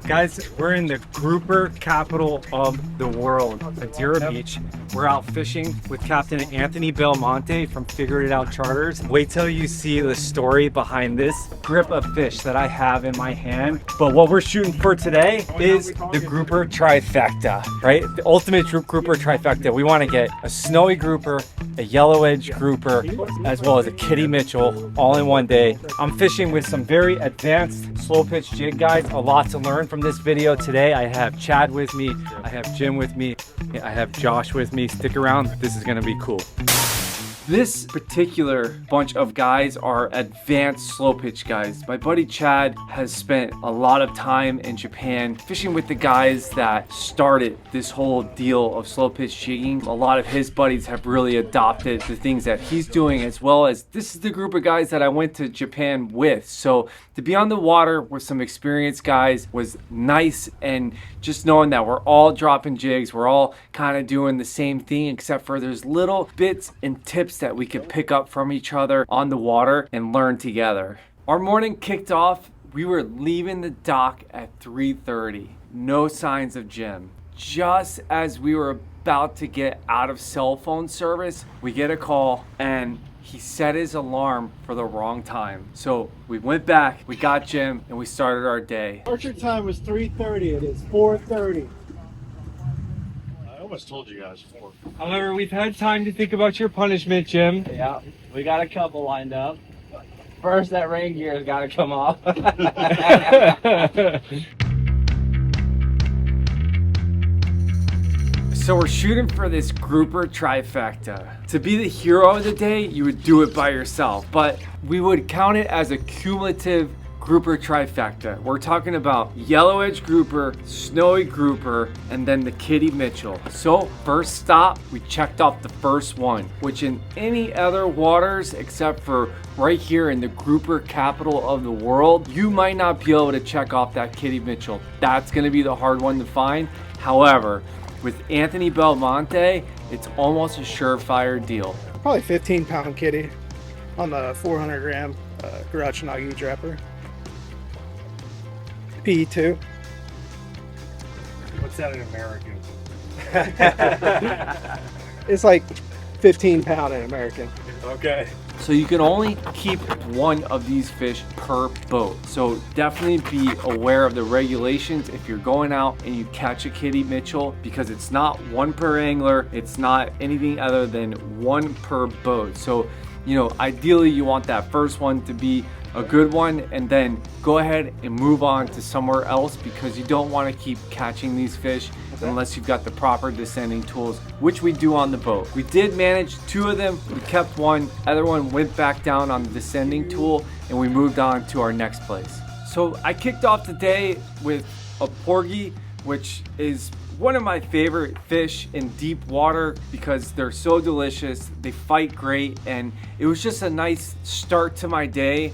Guys, we're in the grouper capital of the world, Madeira Beach. We're out fishing with Captain Anthony Belmonte from Figured It Out Charters. Wait till you see the story behind this grip of fish that I have in my hand. But what we're shooting for today is the grouper trifecta, right? The ultimate grouper trifecta. We want to get a snowy grouper, a Yellowedge Grouper, as well as a Kitty Mitchell all in one day. I'm fishing with some very advanced slow pitch jig guys. A lot to learn from this video today. I have Chad with me, I have Jim with me, I have Josh with me. Stick around, this is gonna be cool. This particular bunch of guys are advanced slow pitch guys. My buddy Chad has spent a lot of time in Japan fishing with the guys that started this whole deal of slow pitch jigging. A lot of his buddies have really adopted the things that he's doing, as well as this is the group of guys that I went to Japan with. So to be on the water with some experienced guys was nice, and just knowing that we're all dropping jigs, we're all kind of doing the same thing, except for there's little bits and tips that we could pick up from each other on the water and learn together. Our morning kicked off. We were leaving the dock at 3:30. No signs of Jim. Just as we were about to get out of cell phone service, we get a call and he set his alarm for the wrong time. So we went back, we got Jim, and we started our day. Departure time was 3:30. It is 4:30. I almost told you guys before. However, we've had time to think about your punishment, Jim. Yeah, we got a couple lined up. First, that rain gear's got to come off. So we're shooting for this grouper trifecta. To be the hero of the day, you would do it by yourself, but we would count it as a cumulative grouper trifecta. We're talking about Yellowedge Grouper, Snowy Grouper, and then the Kitty Mitchell. So first stop, we checked off the first one, which in any other waters except for right here in the grouper capital of the world, you might not be able to check off that Kitty Mitchell. That's gonna be the hard one to find. However, with Anthony Belmonte, it's almost a surefire deal. Probably 15-pound kitty on the 400-gram Garachinagi dropper. PE2. What's that in American? It's like 15-pound in American. Okay. So you can only keep one of these fish per boat. So definitely be aware of the regulations if you're going out and you catch a Kitty Mitchell, because it's not one per angler, it's not anything other than one per boat. So, you know, ideally you want that first one to be a good one, and then go ahead and move on to somewhere else, because you don't want to keep catching these fish unless you've got the proper descending tools, which we do on the boat. We did manage 2 of them, we kept one, other one went back down on the descending tool, and we moved on to our next place. So I kicked off the day with a porgy, which is one of my favorite fish in deep water because they're so delicious, they fight great, and it was just a nice start to my day.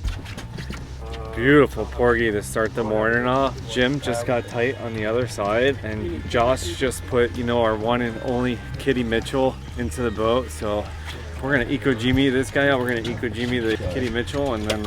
Beautiful porgy to start the morning off. Jim just got tight on the other side, and Josh just put, you know, our one and only Kitty Mitchell into the boat. So we're gonna Eco-Jimmy this guy out, we're gonna Eco-Jimmy the Kitty Mitchell, and then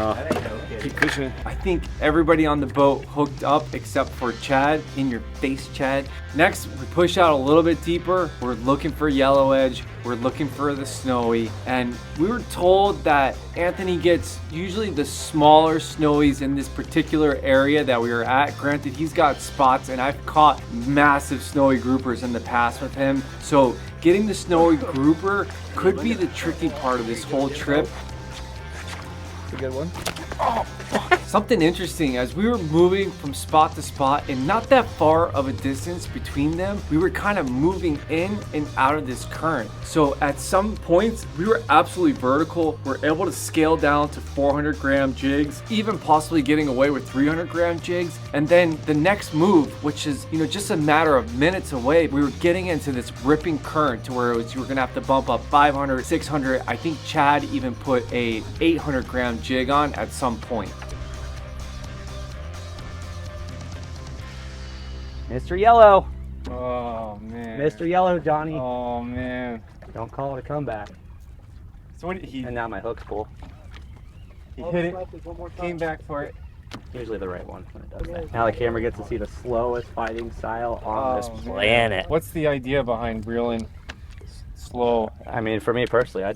keep fishing. I think everybody on the boat hooked up except for Chad. In your face, Chad. Next, we push out a little bit deeper. We're looking for Yellowedge, we're looking for the Snowy, and we were told that Anthony gets usually the smaller Snowies in this particular area that we were at. Granted, he's got spots, and I've caught massive Snowy groupers in the past with him. So getting the Snowy grouper could be the tricky part of this whole trip. It's a good one. Oh, something interesting, as we were moving from spot to spot and not that far of a distance between them, we were kind of moving in and out of this current. So at some points we were absolutely vertical. We're able to scale down to 400-gram jigs, even possibly getting away with 300-gram jigs. And then the next move, which is, you know, just a matter of minutes away, we were getting into this ripping current to where it was, you were gonna have to bump up 500, 600. I think Chad even put a 800-gram jig on at some point. Mr. Yellow. Oh man. Mr. Yellow, Johnny. Oh man. Don't call it a comeback. So what did he? And now my hook's full. He hit it, came back for it. Usually the right one when it does that. Now the camera gets to see the slowest fighting style on this planet. What's the idea behind reeling slow? I mean, for me personally, I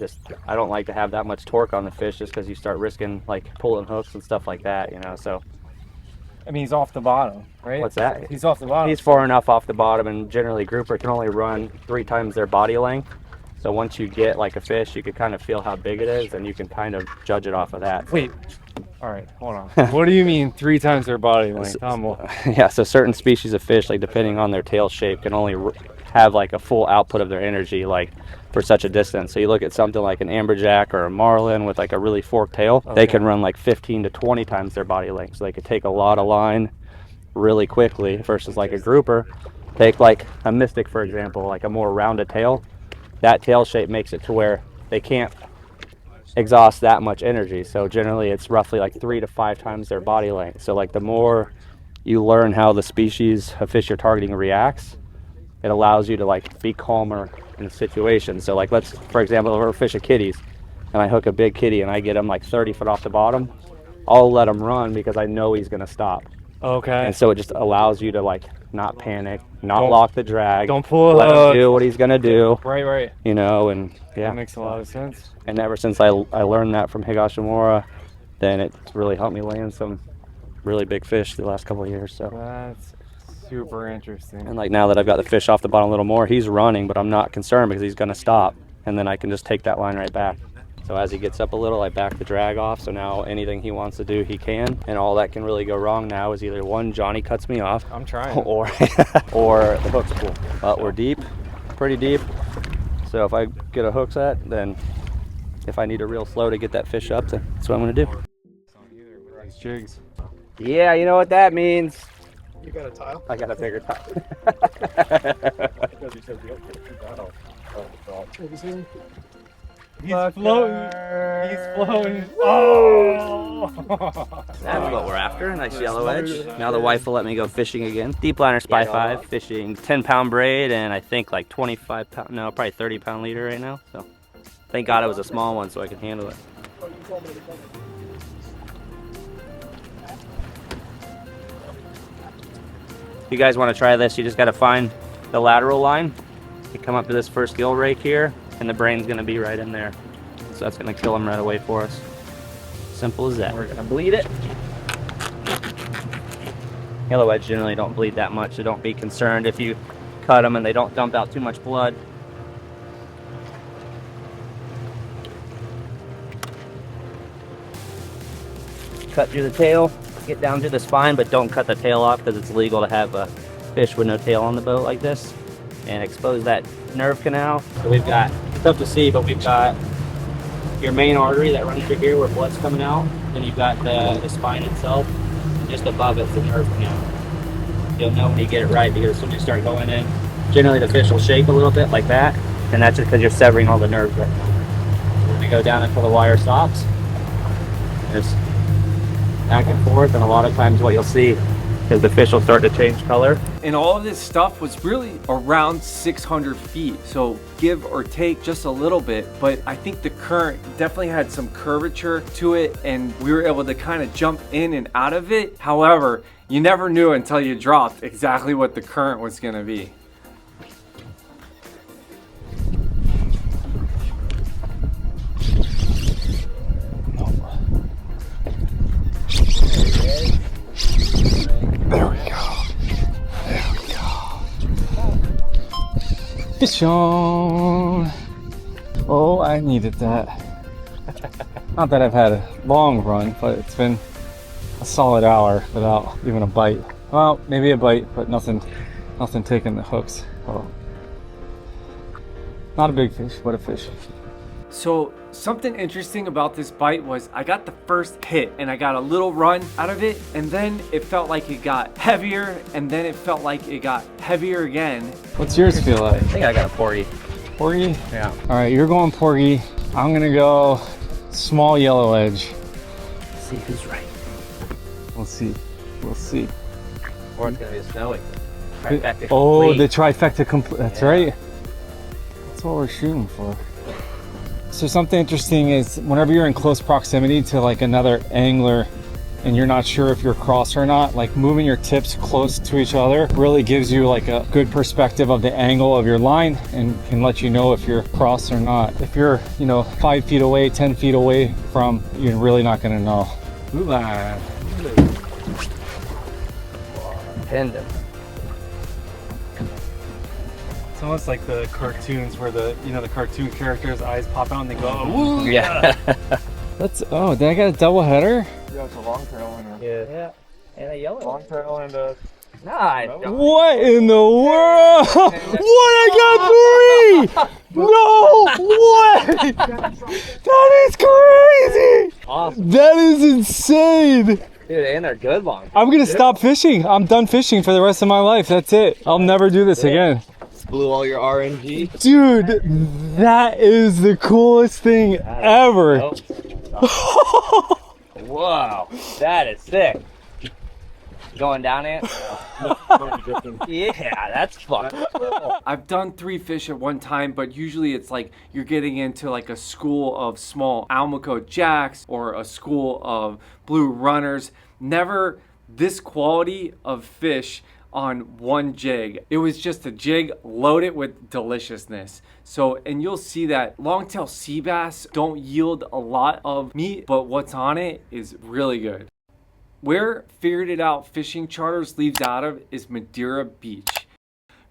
don't like to have that much torque on the fish just because you start risking like pulling hooks and stuff like that, you know. So I mean, he's off the bottom, right? what's that? He's off the bottom. He's far enough off the bottom, and generally grouper can only run 3 times their body length. So once you get like a fish, you can kind of feel how big it is, and you can kind of judge it off of that. Wait. All right, hold on. What do you mean 3 times their body length? Yeah, so certain species of fish, like depending on their tail shape, can only have like a full output of their energy like for such a distance. So you look at something like an amberjack or a marlin with like a really forked tail, they can run like 15 to 20 times their body length. So they could take a lot of line really quickly versus like a grouper. Take like a mystic, for example, like a more rounded tail. That tail shape makes it to where they can't exhaust that much energy. So generally it's roughly like 3 to 5 times their body length. So like the more you learn how the species of fish you're targeting reacts, it allows you to like be calmer in the situation. So like let's, for example, if we're fishing kitties and I hook a big kitty and I get him like 30 foot off the bottom, I'll let him run because I know he's gonna stop. Okay. And so it just allows you to like not panic, not lock the drag, don't pull let him do what he's gonna do. Right. You know, and yeah. That makes a lot of sense. And ever since I learned that from Higashimura, then it's really helped me land some really big fish the last couple of years. So That's super interesting. and like now that I've got the fish off the bottom a little more, he's running, but I'm not concerned because he's gonna stop, and then I can just take that line right back. So as he gets up a little, I back the drag off, so now anything he wants to do, he can. And all that can really go wrong now is either one, Johnny cuts me off, I'm trying. or the hook's pull. But we're deep, pretty deep. So if I get a hook set, then if I need to reel slow to get that fish up, then that's what I'm gonna do. These jigs. Yeah, you know what that means. You got a tile? I got a bigger tile. He's floating. He's floating. Oh! That's what we're after. A nice yellow edge. Now the wife will let me go fishing again. Deep liner Spy 5, fishing 10-pound braid and I think like 25-pound, no, probably 30-pound leader right now. So thank God it was a small one so I can handle it. If you guys want to try this, you just got to find the lateral line. You come up to this first gill rake here, and the brain's going to be right in there. So that's going to kill them right away for us. Simple as that. We're going to bleed it. Yellowedge generally don't bleed that much, so don't be concerned if you cut them and they don't dump out too much blood. Cut through the tail, get down to the spine, but don't cut the tail off because it's illegal to have a fish with no tail on the boat like this. And expose that nerve canal. So we've got, it's tough to see, but we've got your main artery that runs through here where blood's coming out. Then you've got the spine itself. Just above it's the nerve canal. You'll know when you get it right because as soon as you start going in, generally the fish will shake a little bit like that. And that's just because you're severing all the nerves right now. We're gonna go down until the wire stops. Just back and forth, and a lot of times what you'll see is the fish will start to change color. And all of this stuff was really around 600 feet. So give or take just a little bit, but I think the current definitely had some curvature to it and we were able to kind of jump in and out of it. However, you never knew until you dropped exactly what the current was gonna be. There we go. There we go. Fish on. Oh, I needed that. Not that I've had a long run, but it's been a solid hour without even a bite. Well, maybe a bite, but nothing taking the hooks. Oh. Not a big fish, but a fish. So something interesting about this bite was I got the first hit and I got a little run out of it, and then it felt like it got heavier, and then it felt like it got heavier again. What's yours feel like? I think I got a porgy. Porgy? Yeah. All right, you're going porgy. I'm gonna go small yellow edge. Let's see who's right. We'll see. We'll see. Or it's gonna be a snowy. Trifecta Oh, complete. the trifecta complete. That's right. That's what we're shooting for. So something interesting is whenever you're in close proximity to like another angler and you're not sure if you're across or not, like moving your tips close to each other really gives you like a good perspective of the angle of your line and can let you know if you're across or not. If you're, you know, 5 feet away, 10 feet away from, you're really not going to know. Ooh, Pinned him. it's almost like the cartoons where the, you know, the cartoon characters' eyes pop out and they go, woo! Yeah. That's, oh, did I get a double header? Yeah, it's a long tail and a Yeah. And a yellow. long tail and a. Nice. What in the world? What? I got 3! No way! That is crazy! Awesome. That is insane! Dude, and they're good long. I'm gonna stop fishing. I'm done fishing for the rest of my life. That's it. I'll never do this again. Blew all your RNG. Dude, that is the coolest thing ever. Whoa, that is sick. Going down it? Yeah, that's fucking cool. I've done 3 fish at one time, but usually it's like you're getting into like a school of small Almaco jacks or a school of blue runners. Never this quality of fish on one jig. It was just a jig loaded with deliciousness. So, and you'll see that longtail sea bass don't yield a lot of meat, but what's on it is really good. Where Figured It Out Fishing Charters leaves out of is Madeira Beach,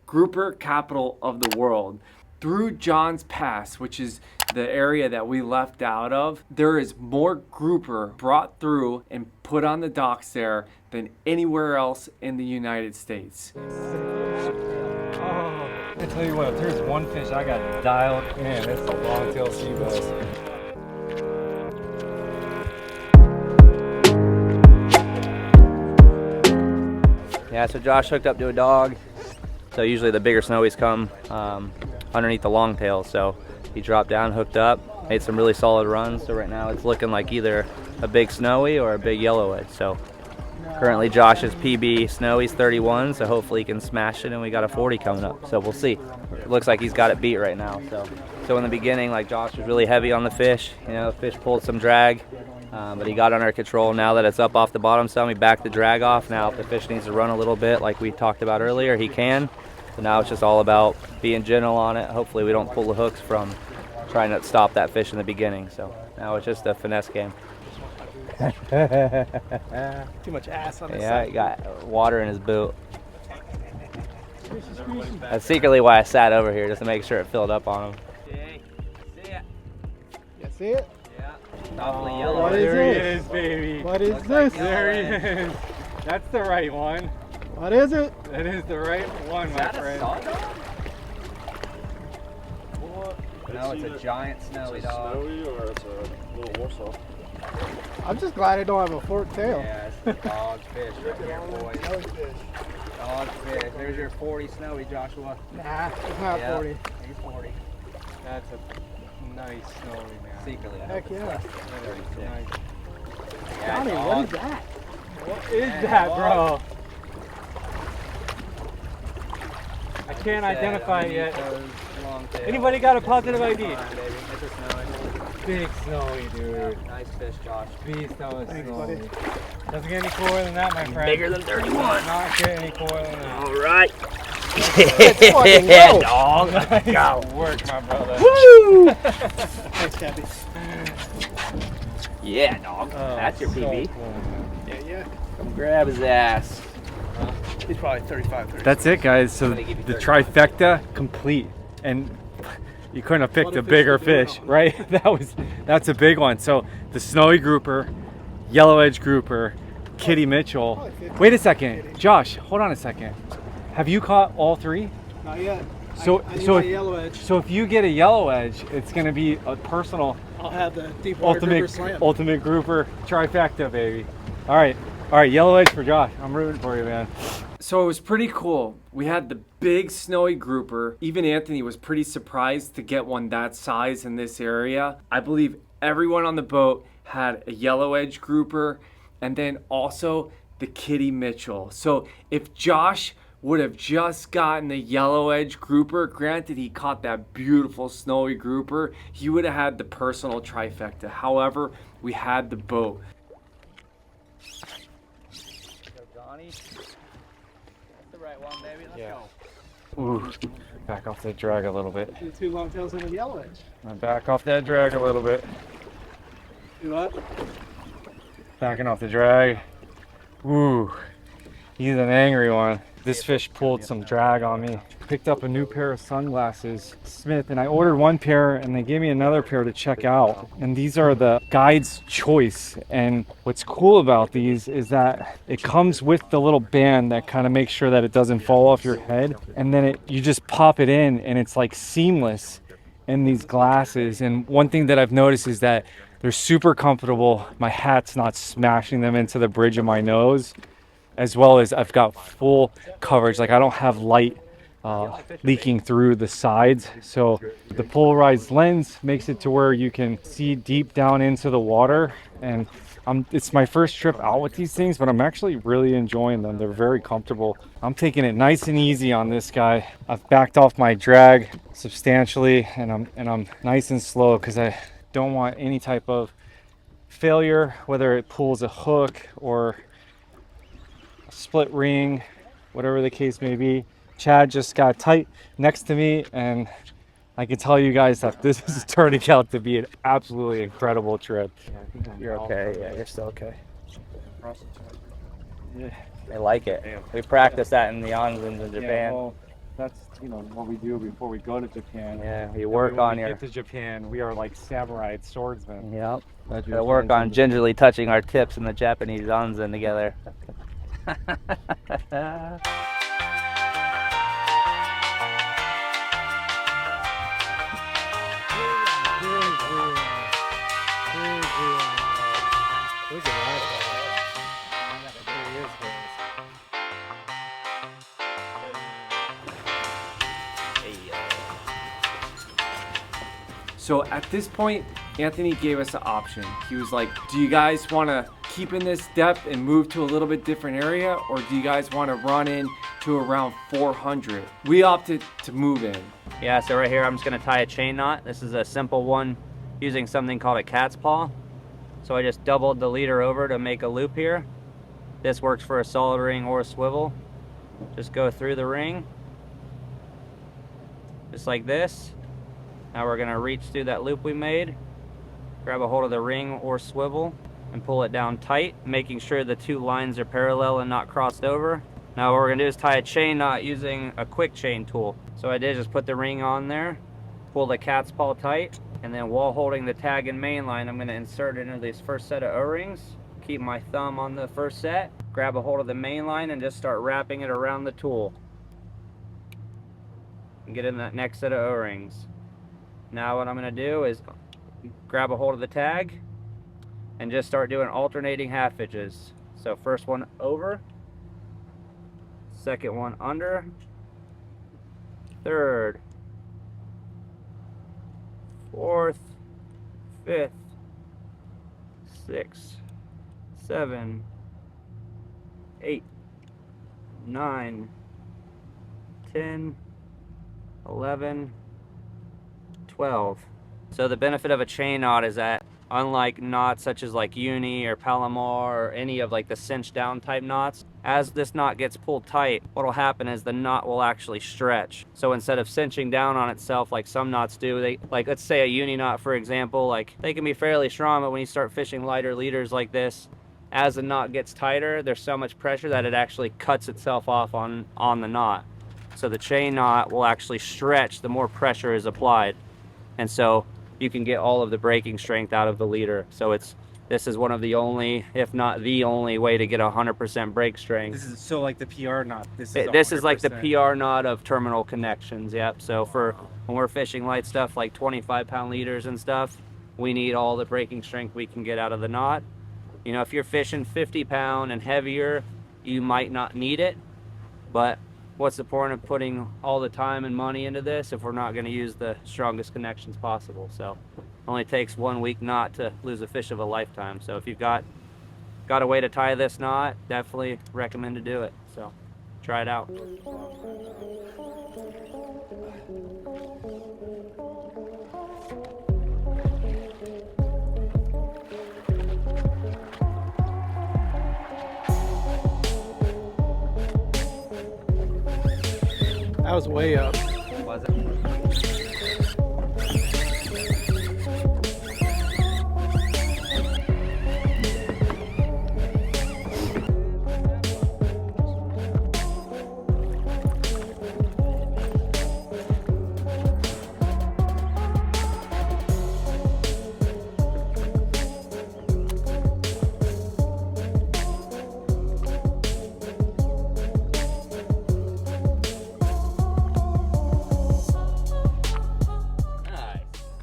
grouper capital of the world. Through John's Pass, which is the area that we left out of, there is more grouper brought through and put on the docks there than anywhere else in the United States. Oh, I tell you what, if there's one fish I got dialed in, it's the longtail sea bass. Yeah, so Josh hooked up to a dog. So usually the bigger snowies come underneath the longtail. So he dropped down, hooked up, made some really solid runs. So right now it's looking like either a big snowy or a big yellowedge. So currently Josh's PB snowy's 31, so hopefully he can smash it, and we got a 40 coming up. So we'll see. It looks like he's got it beat right now. So in the beginning, like, Josh was really heavy on the fish. You know, the fish pulled some drag. But he got under control. Now that it's up off the bottom some, he backed the drag off. Now if the fish needs to run a little bit like we talked about earlier, he can. So now it's just all about being gentle on it. Hopefully we don't pull the hooks from trying to stop that fish in the beginning. So now it's just a finesse game. Too much ass on this Yeah, side. he got water in his boot. That's secretly why I sat over here, just to make sure it filled up on him. See ya. You see it? Awfully yellow. What is There he it? is, baby. What is Looks this? like There he is. That's the right one. What is it? That is the right one, my friend. No, it's a giant snowy dog. Snowy or it's a little Warsaw. I'm just glad I don't have a forked tail. Yeah, it's a dog fish right here, boys. Dog fish. There's your 40 snowy, Joshua. Nah, it's not Yeah, 40. He's 40. That's a nice snowy, man. Secretly, I Heck hope it's yeah. not. That is nice. Yeah, Johnny, dog. what is that? What is Man, that, dog. bro? I can't Said identify it underneath yet. those long tails. Anybody got a positive ID? Come on, baby. It's a snowy. Big snowy, dude. Nice fish, Josh. Beast, that was Thanks, snowy. buddy. Doesn't get any cooler than that, my friend. Bigger than 31. Not get any cooler than that. All right. fucking Yeah, go. dog. Let's go. Nice work, my brother. Woo! Thanks, Kathy. Yeah, dog. Oh, That's your so PB. cool. Yeah. Come grab his ass. He's probably 35, 30. That's it, guys. So I'm gonna give you the 35. trifecta complete, and you couldn't have picked What a a fish bigger to do it fish, on. right? That's a big one. So the snowy grouper, yellowedge grouper, Kitty Mitchell. Probably 50 Wait a second, kitty. Josh. Hold on a second. Have you caught all 3? Not yet. So I need so my if, yellow edge. so if you get a yellow edge, it's gonna be a personal I'll have the deep water grouper slam. ultimate grouper trifecta, baby. All right, yellow edge for Josh. I'm rooting for you, man. So it was pretty cool. We had the big snowy grouper. Even Anthony was pretty surprised to get one that size in this area. I believe everyone on the boat had a yellowedge grouper, and then also the Kitty Mitchell. So if Josh would have just gotten the yellowedge grouper, granted he caught that beautiful snowy grouper, he would have had the personal trifecta. However, we had the boat. That's the right one, baby. Let's go. Ooh, back off the drag a little bit. The 2 longtails and a yellowedge. Back off that drag a little bit. Do what? Backing off the drag. Ooh, he's an angry one. This fish pulled some drag on me. Picked up a new pair of sunglasses, Smith, and I ordered one pair and they gave me another pair to check out. And these are the guide's choice. And what's cool about these is that it comes with the little band that kind of makes sure that it doesn't fall off your head. And then you just pop it in and it's like seamless in these glasses. And one thing that I've noticed is that they're super comfortable. My hat's not smashing them into the bridge of my nose, as well as I've got full coverage. Like I don't have light leaking through the sides. So the polarized lens makes it to where you can see deep down into the water. And it's my first trip out with these things, but I'm actually really enjoying them. They're very comfortable. I'm taking it nice and easy on this guy. I've backed off my drag substantially, and I'm nice and slow because I don't want any type of failure, whether it pulls a hook or a split ring, whatever the case may be. Chad just got tight next to me, and I can tell you guys that this is turning out to be an absolutely incredible trip. You're okay. Yeah, you're still okay. Yeah. I like it. We practice that in the onsen in Japan. Yeah, well, that's what we do before we go to Japan. Yeah, you work on your. When we get to Japan, we are like samurai swordsmen. Yep. We work on gingerly touching our tips in the Japanese onsen together. So at this point, Anthony gave us an option. He was like, do you guys want to keep in this depth and move to a little bit different area, or do you guys want to run in to around 400? We opted to move in. Yeah, so right here I'm just going to tie a chain knot. This is a simple one using something called a cat's paw. So I just doubled the leader over to make a loop here. This works for a solid ring or a swivel. Just go through the ring, just like this. Now we're going to reach through that loop we made, grab a hold of the ring or swivel, and pull it down tight, making sure the two lines are parallel and not crossed over. Now what we're going to do is tie a chain knot using a quick chain tool. So I did just put the ring on there, pull the cat's paw tight, and then while holding the tag and main line, I'm going to insert it into this first set of O-rings. Keep my thumb on the first set, grab a hold of the main line, and just start wrapping it around the tool. And get in that next set of O-rings. Now what I'm going to do is grab a hold of the tag and just start doing alternating half hitches. So first one over, second one under, third, fourth, fifth, sixth, 7, 8, 9, 10, 11, 12. So the benefit of a chain knot is that unlike knots such as like uni or palomar or any of like the cinch down type knots, as this knot gets pulled tight, what will happen is the knot will actually stretch. So instead of cinching down on itself like some knots do, they, like let's say a uni knot for example, like they can be fairly strong, but when you start fishing lighter leaders like this, as the knot gets tighter, there's so much pressure that it actually cuts itself off on the knot. So the chain knot will actually stretch the more pressure is applied. And so you can get all of the breaking strength out of the leader. So this is one of the only, if not the only way to get 100% break strength. This is so like the PR knot. This is like the PR knot of terminal connections. Yep. So for when we're fishing light stuff like 25-pound leaders and stuff, we need all the breaking strength we can get out of the knot. You know, if you're fishing 50-pound and heavier, you might not need it, but what's the point of putting all the time and money into this if we're not going to use the strongest connections possible? So it only takes 1 weak knot to lose a fish of a lifetime. So if you've got a way to tie this knot, definitely recommend to do it. So try it out. That was way up. Was it?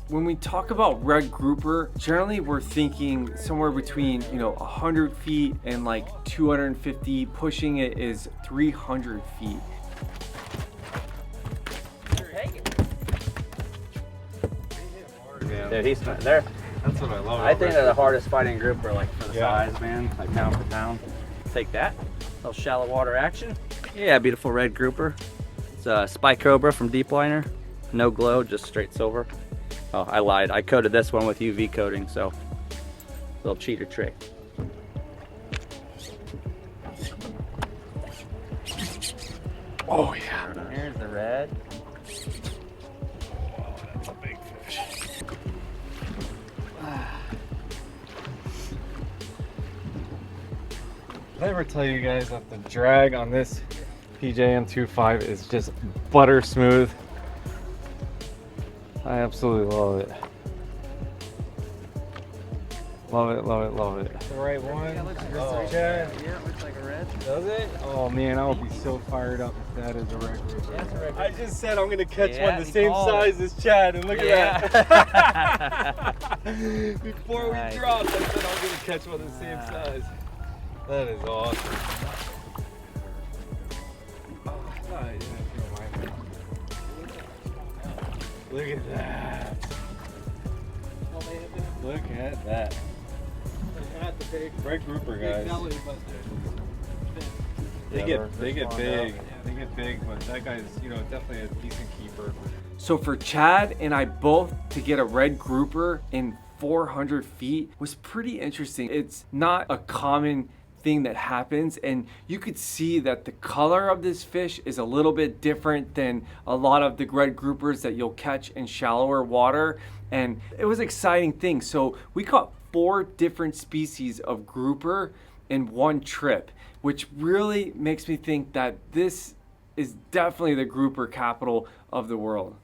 When we talk about red grouper, generally we're thinking somewhere between 100 feet and like 250. Pushing it is 300 feet. Dude, he's there. That's what I love. I think they're the hardest fighting grouper, like for the size, man, like pound for pound. Take that, little shallow water action. Yeah, beautiful red grouper. It's a spike cobra from Deep Liner. No glow, just straight silver. Oh, I lied. I coated this one with UV coating, so little cheater trick. Oh yeah. Here's the red. Oh, that's a big fish. Did I ever tell you guys that the drag on this PJM 2.5 is just butter smooth? I absolutely love it. Love it, love it, love it. The right one? Oh, Yeah, it looks like a red. does it? Oh man, I would be so fired up if that is a red grouper. Yeah, it's a red I just said I'm gonna catch Yeah, one the he same called size as Chad, and look at that. Before we Nice. dropped, I said I'm gonna catch one the same size. That is awesome. Oh, yeah, if you don't mind. Look at that. Look at that. Red grouper, guys. They get big. They get big, but that guy's, definitely a decent keeper. So for Chad and I both to get a red grouper in 400 feet was pretty interesting. It's not a common thing that happens, and you could see that the color of this fish is a little bit different than a lot of the red groupers that you'll catch in shallower water, and it was an exciting thing. So we caught 4 different species of grouper in one trip, which really makes me think that this is definitely the grouper capital of the world.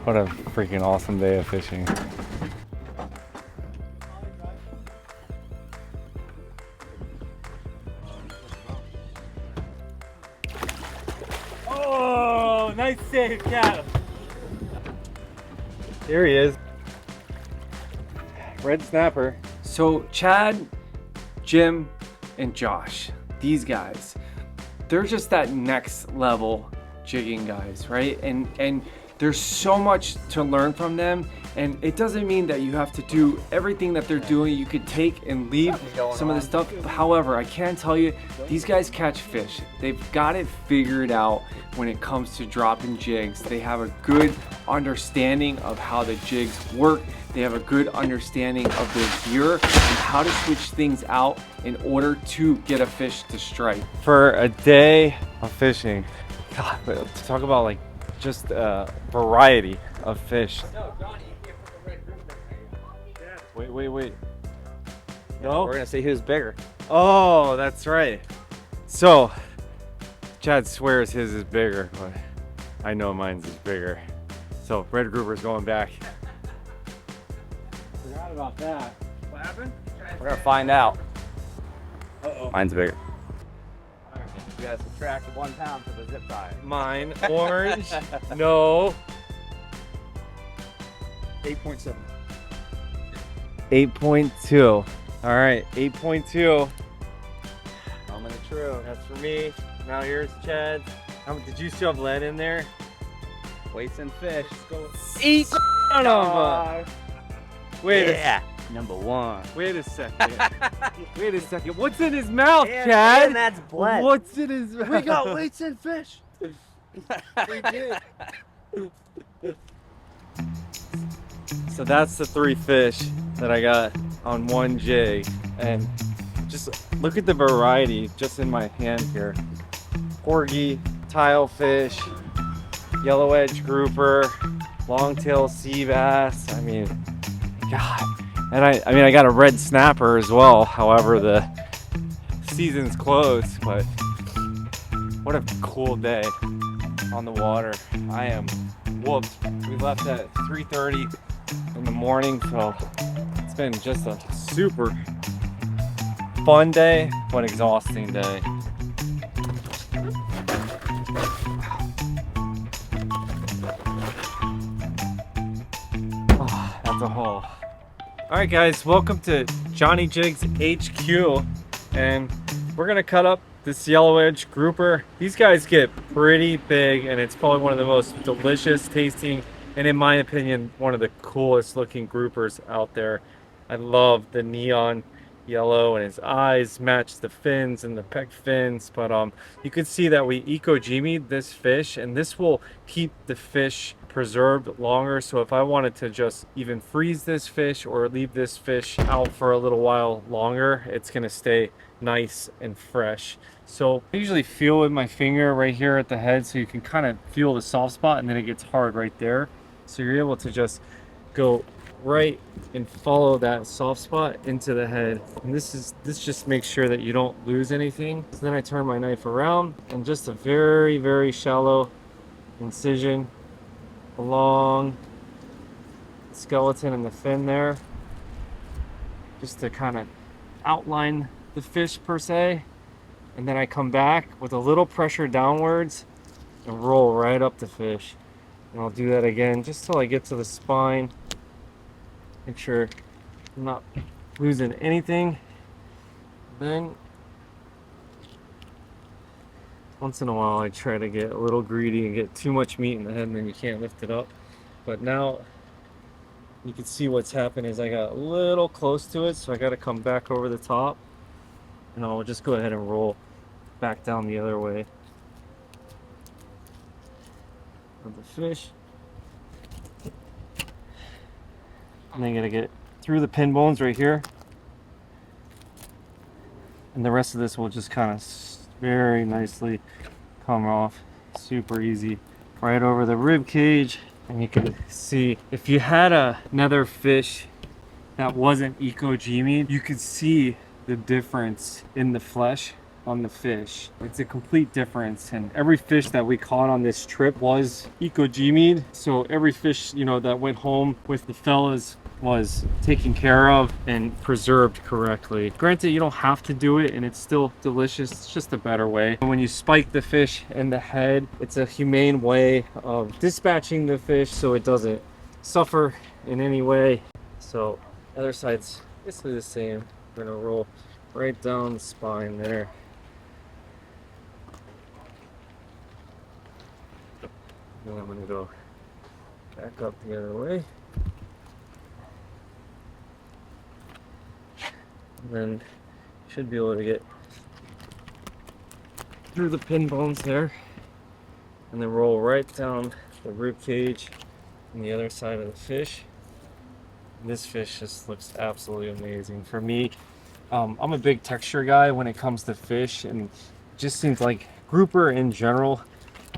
What a freaking awesome day of fishing. Oh, nice save, Cat. There he is. Red snapper. So Chad, Jim, and Josh, these guys, they're just that next level jigging guys, right? And there's so much to learn from them, and it doesn't mean that you have to do everything that they're doing. You could take and leave some of the stuff. However, I can tell you, these guys catch fish. They've got it figured out when it comes to dropping jigs. They have a good understanding of how the jigs work. They have a good understanding of their gear and how to switch things out in order to get a fish to strike. For a day of fishing, God, but to talk about like just variety of fish. Wait. No? We're gonna see who's bigger. Oh, that's right. So, Chad swears his is bigger, but I know mine's is bigger. So, red grouper's going back. Forgot about that. What happened? We're gonna find out. Uh-oh. Mine's bigger. You gotta subtract 1 pound for the zip tie. Mine, orange. No. 8.7. 8.2. All right, 8.2. Moment of truth. That's for me. Now here's Chad's. Did you still have lead in there? Weights and fish. Eat son of a. Yeah. Number 1. Wait a second. Wait a second. What's in his mouth, And Chad? that's blood. What's in his mouth? We got weights and fish. We did. So that's the 3 fish that I got on one jig, and just look at the variety just in my hand here. Porgy, tilefish, Yellowedge Grouper, longtail sea bass. I mean, God. And I mean, I got a red snapper as well. However, the season's closed, but what a cool day on the water. I am whooped. We left at 3:30 in the morning, so it's been just a super fun day, but exhausting day. Oh, that's a haul. All right, guys, welcome to Johnny Jigs HQ, and we're gonna cut up this Yellowedge Grouper. These guys get pretty big, and it's probably one of the most delicious tasting, and in my opinion, one of the coolest looking groupers out there. I love the neon yellow, and his eyes match the fins and the pec fins. But you can see that we eco-gemied this fish, and this will keep the fish preserved longer. So if I wanted to just even freeze this fish or leave this fish out for a little while longer, it's gonna stay nice and fresh. So I usually feel with my finger right here at the head, so you can kind of feel the soft spot, and then it gets hard right there. So you're able to just go right and follow that soft spot into the head, and this just makes sure that you don't lose anything. So then I turn my knife around, and just a very shallow incision along the skeleton and the fin there, just to kind of outline the fish per se. And then I come back with a little pressure downwards and roll right up the fish. And I'll do that again just till I get to the spine. Make sure I'm not losing anything. Then once in a while I try to get a little greedy and get too much meat in the head, and then you can't lift it up. But now you can see what's happened is I got a little close to it, so I got to come back over the top, and I'll just go ahead and roll back down the other way of the fish. And then gotta get through the pin bones right here, and the rest of this will just kind of very nicely come off super easy right over the rib cage. And you can see if you had another fish that wasn't eco-gemied, you could see the difference in the flesh on the fish. It's a complete difference, and every fish that we caught on this trip was eco-gemied. So every fish, you know, that went home with the fellas was taken care of and preserved correctly. Granted, you don't have to do it, and it's still delicious. It's just a better way. When you spike the fish in the head, it's a humane way of dispatching the fish so it doesn't suffer in any way. So other side's basically the same. We're gonna roll right down the spine there. Then I'm gonna go back up the other way. And then you should be able to get through the pin bones there, and then roll right down the rib cage on the other side of the fish. And this fish just looks absolutely amazing. For me, I'm a big texture guy when it comes to fish, and it just seems like grouper in general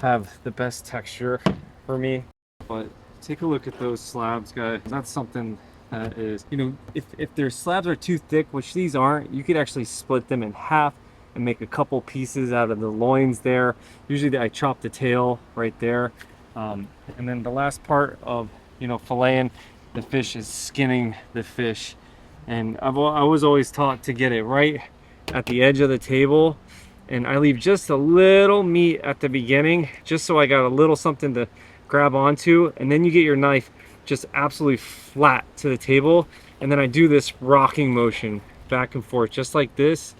have the best texture for me. But take a look at those slabs, guys. That's something that is, you know, if their slabs are too thick, which these aren't, you could actually split them in half and make a couple pieces out of the loins there. Usually I chop the tail right there, and then the last part of, you know, filleting the fish is skinning the fish. And I was always taught to get it right at the edge of the table, and I leave just a little meat at the beginning just so I got a little something to grab onto, and then you get your knife just absolutely flat to the table, and then I do this rocking motion back and forth just like this.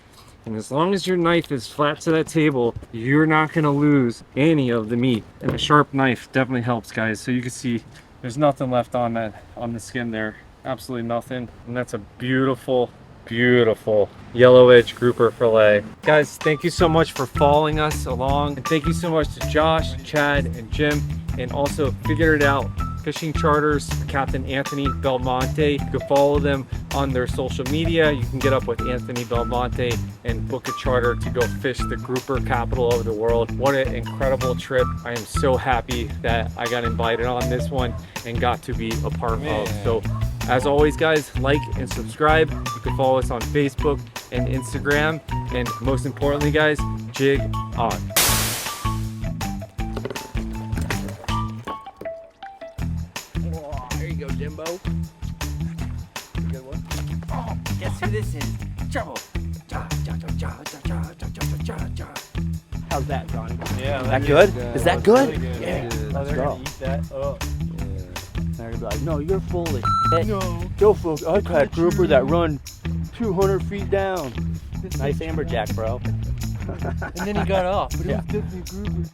And as long as your knife is flat to that table, you're not going to lose any of the meat. And a sharp knife definitely helps, guys. So you can see there's nothing left on the skin there, absolutely nothing. And that's a beautiful Yellowedge Grouper fillet. Guys, thank you so much for following us along, and thank you so much to Josh, Chad, and Jim, and also Figure It Out Fishing Charters, Captain Anthony Belmonte. You can follow them on their social media. You can get up with Anthony Belmonte and book a charter to go fish the grouper capital of the world. What an incredible trip. I am so happy that I got invited on this one and got to be a part of. So as always guys, like and subscribe. You can follow us on Facebook and Instagram, and most importantly guys, jig on. There you go, Jimbo. Good one. Oh, guess who this is? Trouble. Ja, ja, ja, ja, ja, ja, ja, ja, ja. How's that, Johnny? Yeah, That good? Is that good? Really good. Yeah. Let's go. Eat that up. They're gonna be like, no, you're full of shit. No. Go for I caught a grouper that run 200 feet down. Nice amberjack, bro. And then he got off. But Yeah. it was definitely a grouper.